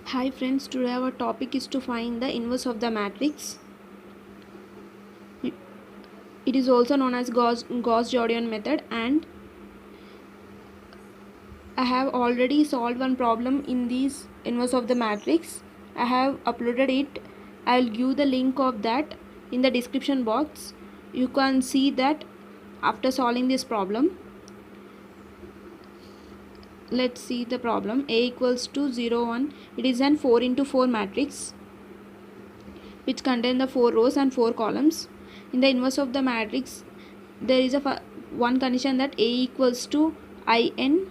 Hi friends, today our topic is to find the inverse of the matrix. It is also known as Gauss-Jordan method, and I have already solved one problem in this inverse of the matrix. I have uploaded it. I will give the link of that in the description box. You can see that after solving this problem. Let's see the problem. A equals to 0, 1. It is an 4 into 4 matrix which contain the 4 rows and 4 columns. In the inverse of the matrix, there is a one condition that A equals to in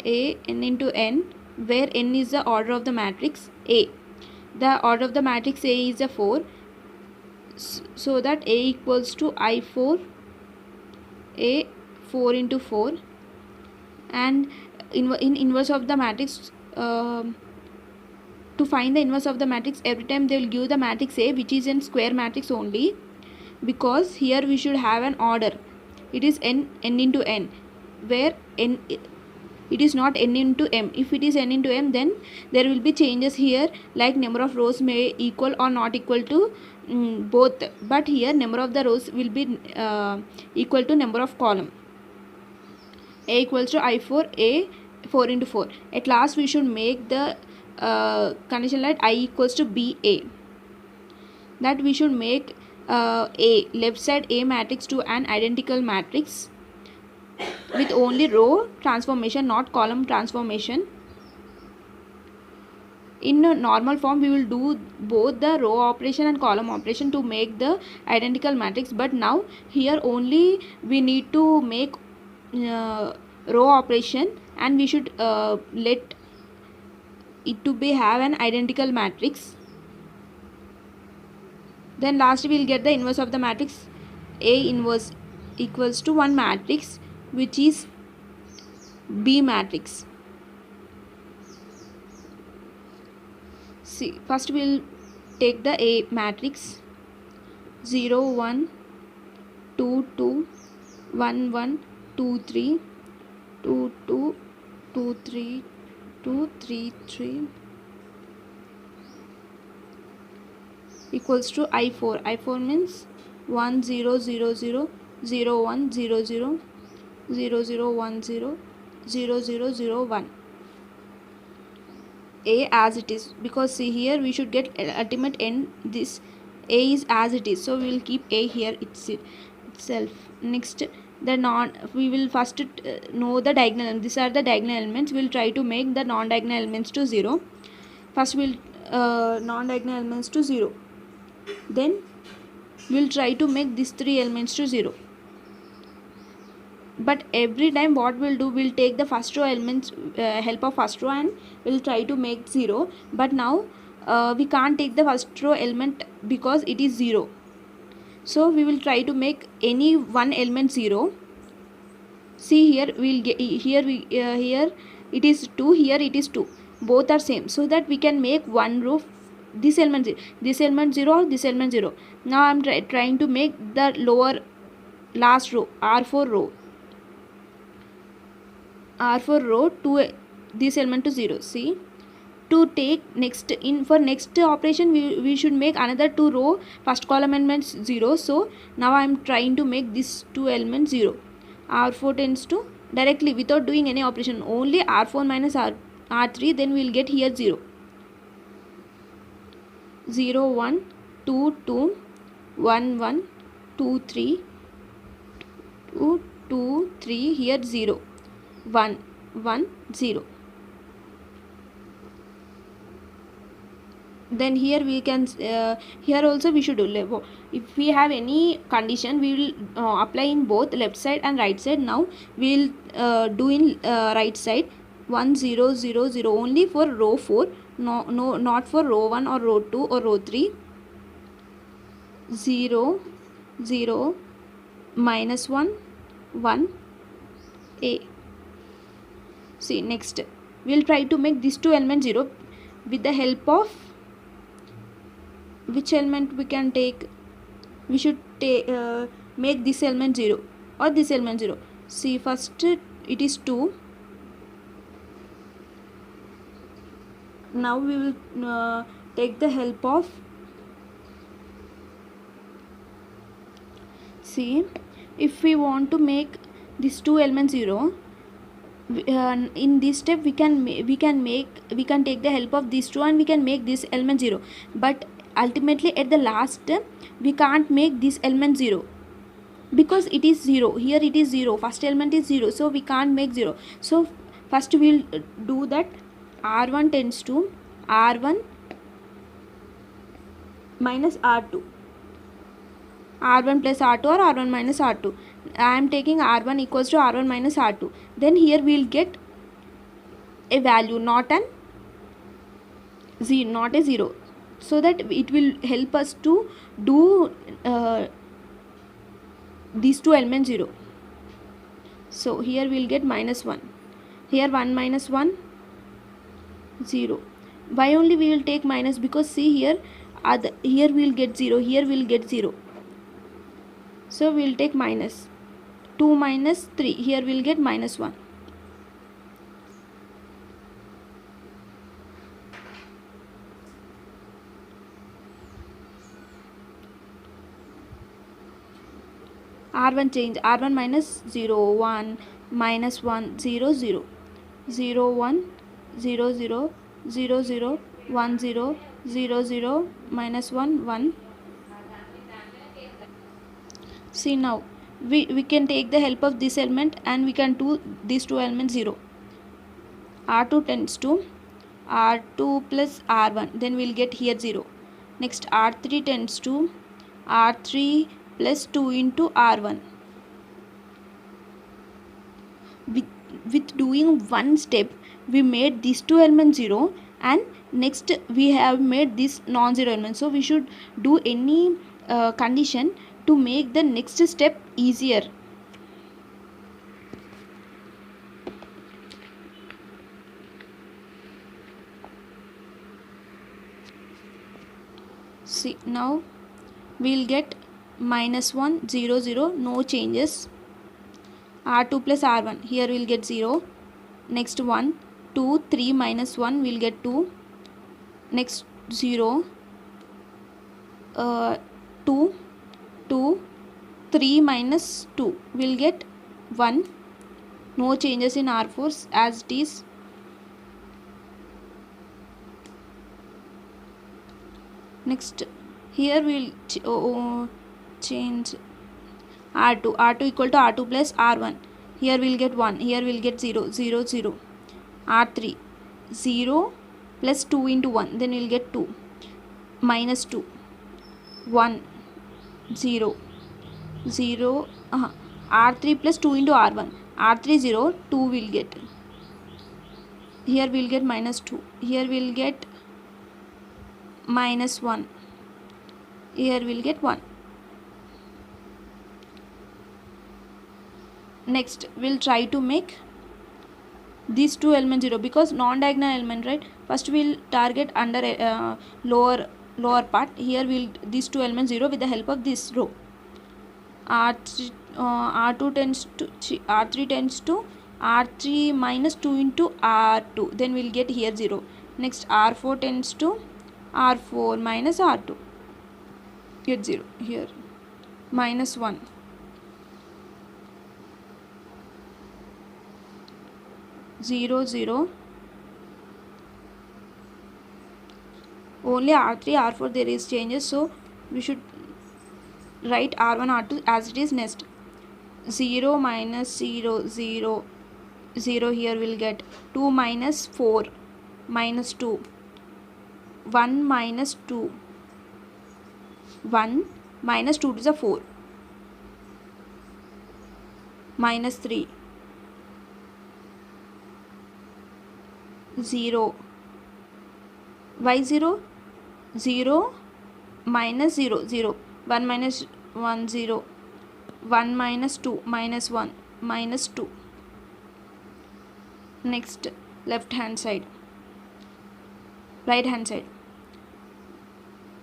A n into n, where n is the order of the matrix A. The order of the matrix A is a 4, so that A equals to I4 A 4 into 4, and in inverse of the matrix, to find the inverse of the matrix, every time they will give the matrix A, which is in square matrix only, because here we should have an order. It is n into n, where n it is not n into m. If it is n into m, then there will be changes here, like number of rows may equal or not equal to both, but here number of the rows will be equal to number of column. A equals to I4 A 4 into 4. At last we should make the condition like I equals to BA, that we should make A left side A matrix to an identical matrix with only row transformation, not column transformation. In a normal form, we will do both the row operation and column operation to make the identical matrix, but now here only we need to make row operation, and we should let it to be have an identical matrix. Then last we will get the inverse of the matrix. A inverse equals to one matrix which is B matrix. See, first we will take the A matrix 0 1 2 2 1 1 2 3 2 2 2 3 2 3 3 equals to I4. I4 means 1 0 0 0 0 1 0 0 0 0 1 0 0 0 0 1. A as it is, because see here we should get ultimate n. This A is as it is, so we will keep A here itself. Next, the non we will first know the diagonal. These are the diagonal elements. We will try to make the non-diagonal elements to 0. First we will non-diagonal elements to 0. Then we will try to make these 3 elements to 0. But every time what we'll do, we'll take the first row elements, help of first row, and we'll try to make 0. But now we can't take the first row element because it is 0. So we will try to make any one element 0. See here we'll get here here it is 2, here it is 2, both are same, so that we can make one row this element 0, this element 0, or this element 0. Now I'm trying to make the lower last row, R4 row, R4 row to this element to 0. See, to take next in for next operation, we should make another 2 row first column elements 0. So now I am trying to make this 2 elements 0. R4 tends to directly, without doing any operation, only R4 minus R3, then we will get here 0 0 1 2 2 1 1 2 3 2 2 3, here 0 1 1 0. Then here we can here also we should do, if we have any condition, we will apply in both left side and right side. Now we will do in right side 1 0 0 0 only for row 4, not for row 1 or row 2 or row 3. 0 0 minus 1 1 A. See, next we will try to make these 2 elements 0 with the help of which element we can take. We should make this element 0 or this element 0. See, first it is 2, Now we will take the help of, see, if we want to make these two elements 0, in this step we can take the help of these two and we can make this element 0, but ultimately at the last step we can't make this element 0 because it is 0. Here it is 0, first element is 0, so we can't make 0. So first we'll do that. R1 tends to R1 minus R2, R1 plus R2 or R1 minus R2. I am taking R1 equals to R1 minus R2. Then here we will get a value, not a 0, so that it will help us to do these two elements 0. So here we will get minus 1. Here 1 minus 1, 0. Why only we will take minus? Because see here, here we will get 0, here we will get 0. So we will take minus 2 minus 3, here we will get minus 1. R1 change, R1 minus 0, 1, minus 1, 0, 0, 0, 1, 0, 0, 0, 0, 1, 0, 0, 0, minus 1, 1. See now, we can take the help of this element and we can do these two elements 0. R2 tends to R2 plus R1, then we will get here 0. Next R3 tends to R3 plus 2 into R1. With doing one step we made these two elements 0 and next we have made this non-zero element. So we should do any condition to make the next step easier. See now we will get minus 1, 0, 0, no changes. R2 plus R1, here we will get 0. Next 1, 2, 3 minus 1 we will get 2. Next 0, 2, 2, 3 minus 2 we will get 1. No changes in R4 as it is. Next here we will change R2 equal to R2 plus R1. Here we will get 1, here we will get 0, 0, 0. R3 0 plus 2 into 1, then we will get 2. Minus 2, 1, 0, 0. R3 plus 2 into R1. R3 0, 2 will get. Here we will get minus 2. Here we will get minus 1. Here we will get 1. Next we will try to make these two elements 0 because non-diagonal element, right? First we will target under lower part. Here we will these two elements 0 with the help of this row. R2 tends to R3 tends to R3 minus 2 into R2, then we will get here 0. Next R4 tends to R4 minus R2, get 0. Here minus 1. Zero, 0. Only R3, R4 there is changes, so we should write R1, R2 as it is. Next 0 minus 0, 0, 0. Here we'll get 2 minus 4 minus 2, 1 minus 2, 1 minus 2 is a 4, minus 3, 0. Why 0? 0 minus 0, 0. 1 minus 1, 0. 1 minus 2, minus 1, minus 2. Next left hand side, right hand side.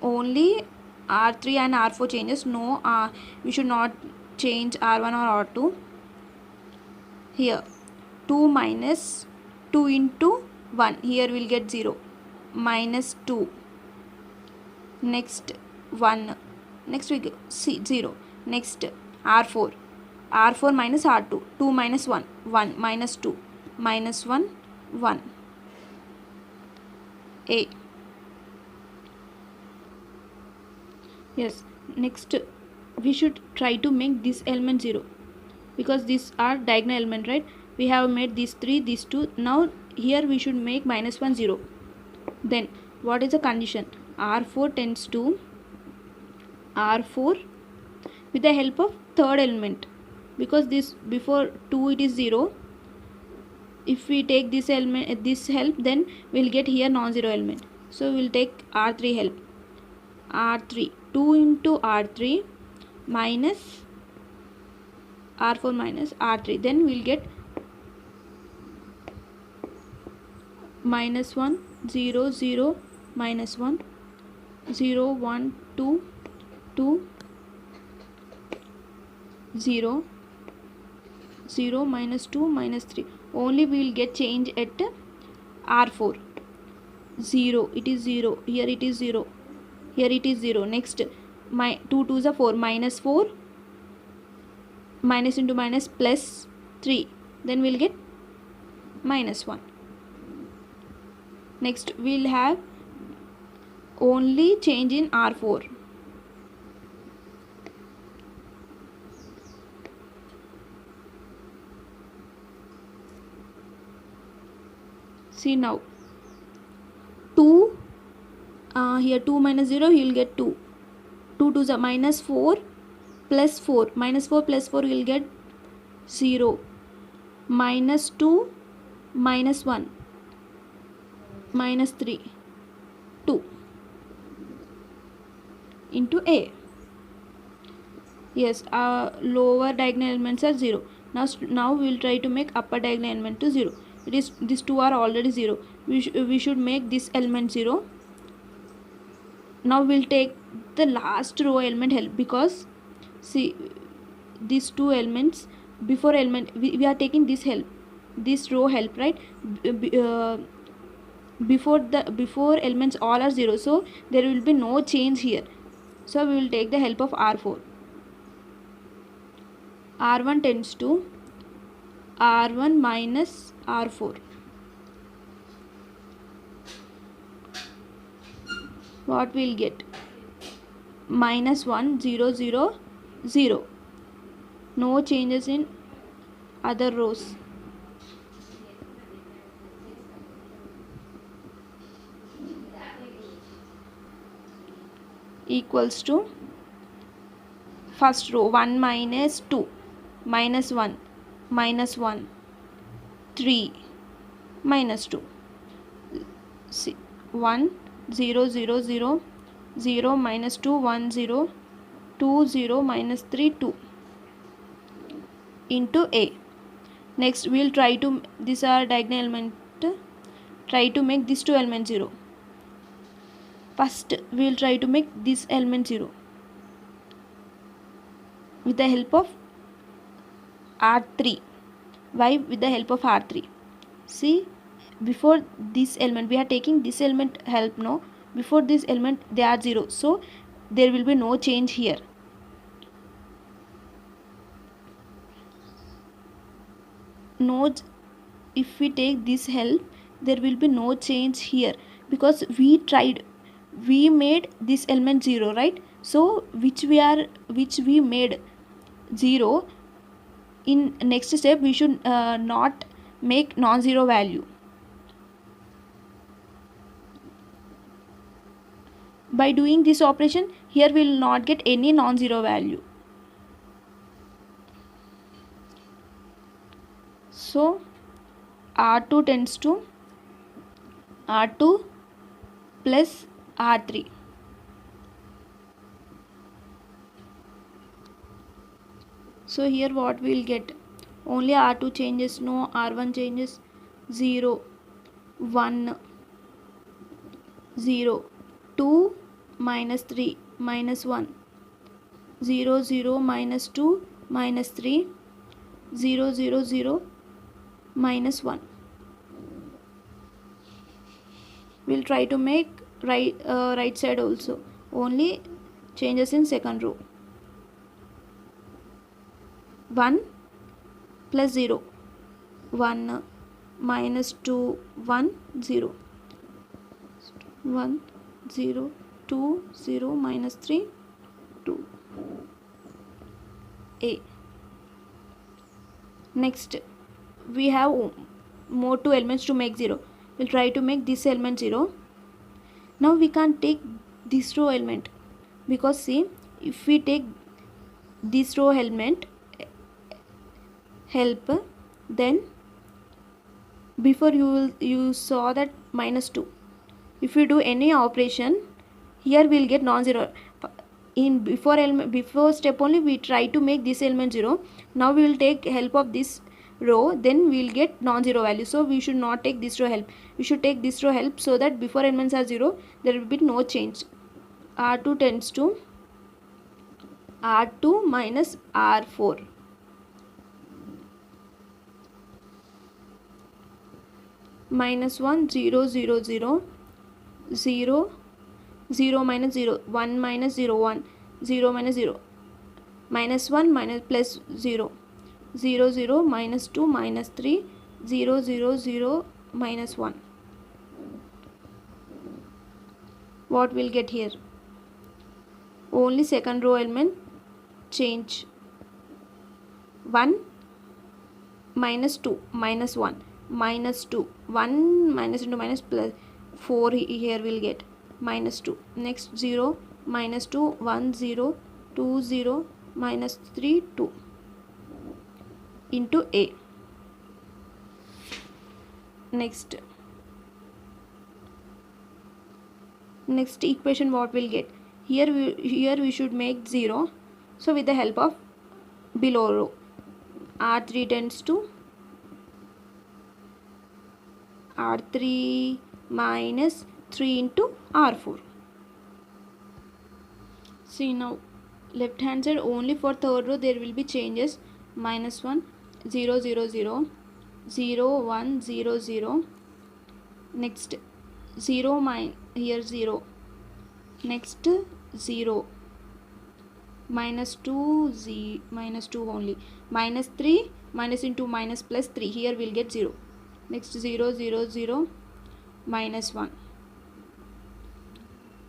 Only R3 and R4 changes. No, we should not change R1 or R2. Here 2 minus 2 into 1. Here we'll get 0. minus 2, next 1, next we go C 0, next R4, R4 minus R2, 2 minus 1, 1 minus 2, minus 1, 1, A. Yes, next we should try to make this element 0, because these are diagonal element, right? We have made these 3, these 2. Now here we should make minus 1, 0. Then what is the condition? R4 tends to R4 with the help of third element, because this before 2 it is 0. If we take this element, this help, then we'll get here non-zero element. So we'll take R3 help. R3, 2 into R3 minus R4 minus R3, then we'll get minus 1, 0, 0, minus 1, 0, 1, 2, 2, 0, 0, minus 2, minus 3. Only we will get change at R4. 0, it is 0, here it is 0, here it is 0. Next, my 2 2s are 4, minus 4, minus into minus plus 3, then we'll get minus 1. Next we'll have only change in R4. See now, 2, here 2 minus 0, he will get 2. 2 2s are minus 4 plus 4. Minus 4 plus 4 will get 0. Minus 2, minus 1, minus 3, 2 into A. Yes, lower diagonal elements are 0. Now we will try to make upper diagonal element to 0. It is, these two are already 0. We should make this element 0. Now we'll take the last row element help, because see these two elements, before element we are taking this help, this row help, right? Before elements all are 0, so there will be no change here. So we will take the help of R4. R1 tends to R1 minus R4. What we'll get? Minus 1, 0, 0, 0. No changes in other rows. Equals to first row 1 minus 2, minus 1, minus 1, 3, minus 2. See, 1, 0, 0, 0, 0, minus 2, 1, 0, 2, 0, minus 3, 2 into A. Next we will try to, these are diagonal element, try to make this two element 0. First we will try to make this element 0 with the help of R3. Why with the help of R3? See, before this element we are taking this element help, no? Before this element they are 0, so there will be no change here. Note, if we take this help, there will be no change here, because we made this element 0, right? So which we made 0, in next step we should not make non-zero value. By doing this operation, here we will not get any non-zero value. So R2 tends to R2 plus R3. So here what we will get? Only R2 changes, no R1 changes. 0, 1, 0, 2, minus 3, minus 1, 0, 0, minus 2, minus 3, 0, 0, 0, minus 1. we'll try to make right side also, only changes in second row. 1 plus 0, 1 minus 2, 1 0, 1 0 2 0 minus 3 2 a. Next we have more two elements to make 0. We'll try to make this element 0. Now we can't take this row element, because see, if we take this row element help, then before you saw that minus 2. If you do any operation here, we'll get non-zero. In before step only we try to make this element 0. Now we will take help of this row, then we will get non-zero value. So we should not take this row help, we should take this row help, so that before elements are 0 there will be no change. R2 tends to R2 minus R4. Minus 1 0 0 0 0 0 minus 0, 1 minus 0 1, 0 minus 0, minus 1 minus plus 0, 0 0 minus 2 minus 3, 0 0 0 minus 1. What we'll get here? Only second row element change. 1 minus 2 minus 1 minus 2, 1 minus into minus plus 4 here we'll get minus 2. Next 0 minus 2, 1 0 2 0 minus 3 2 into a. Next equation what we'll get? Here we should make 0. So with the help of below row, R3 tends to R3 minus 3 into R4. See, now left hand side only for third row there will be changes. Minus 1 0 0 0 0 1 0 0. Next 0 here 0. Next 0 minus 2 minus 2 only. Minus 3 minus into minus plus 3, here we'll get 0. Next 0 0 0 minus 1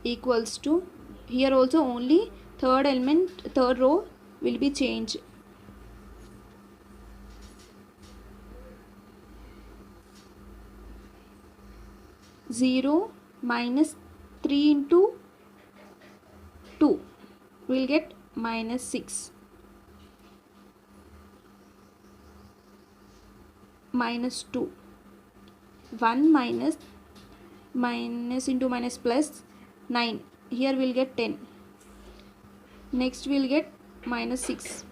equals to, here also only third row will be changed. Zero minus 3 into 2 we'll get minus 6. Minus 2, 1 minus into minus plus 9, here we'll get 10. Next we'll get minus 6.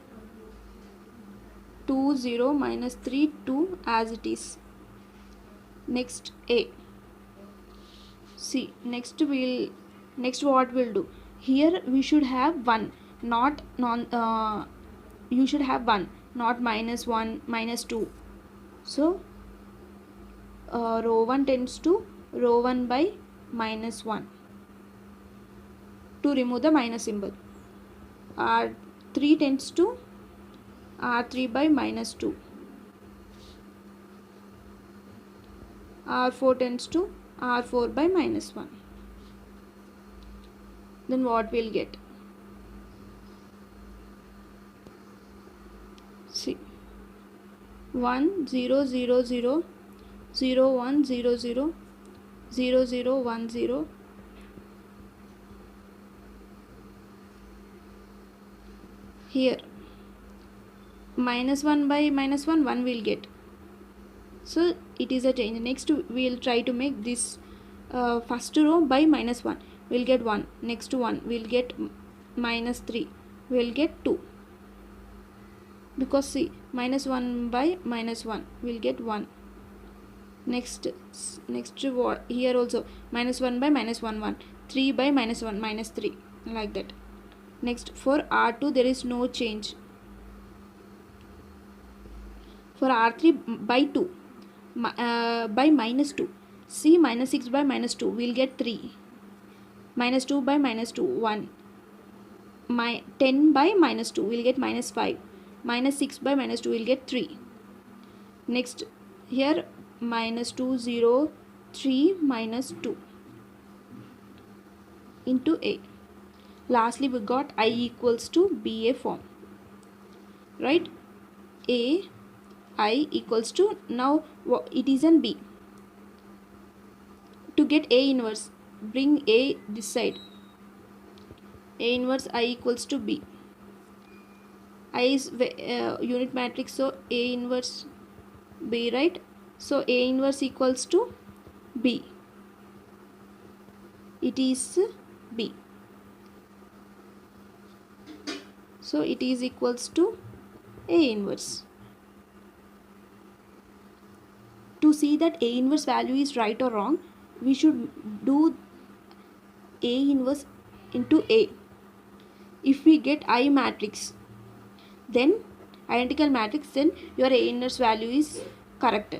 2 0 minus 3 2 as it is. Next a. See, next what we'll do? Here we should have 1, not you should have 1, not minus 1 minus 2. So row 1 tends to row 1 by minus 1 to remove the minus symbol. R3 tends to R3 by minus 2. R4 tends to R4 by minus 1. Then what we'll get? See, 1 0 0 0 0 1 0 0 0 0 1 0. Here minus 1 by minus 1 1 we'll get. So it is a change. Next we'll try to make this first row by minus 1, we'll get 1. Next 1 we'll get minus 3, we'll get 2, because see, minus 1 by minus 1 we'll get 1. Next here also minus 1 by minus 1 1, 3 by minus 1 minus 3, like that. Next for R2 there is no change. For R3 by 2 by minus 2, See, minus 6 by minus 2, we'll get 3. Minus 2 by minus 2, 1. 10 by minus 2, we'll get minus 5. Minus 6 by minus 2, we'll get 3. Next, here minus 2, 0, 3, minus 2 into A. Lastly, we got I equals to BA form. Right? A, I equals to, now it is an B. To get A inverse, bring A this side. A inverse I equals to B. I is unit matrix, so A inverse B, right? So A inverse equals to B. It is B. So it is equals to A inverse. To see that A inverse value is right or wrong, we should do A inverse into A. If we get I matrix, then identical matrix, then your A inverse value is correct.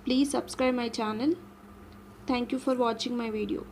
Please subscribe my channel. Thank you for watching my video.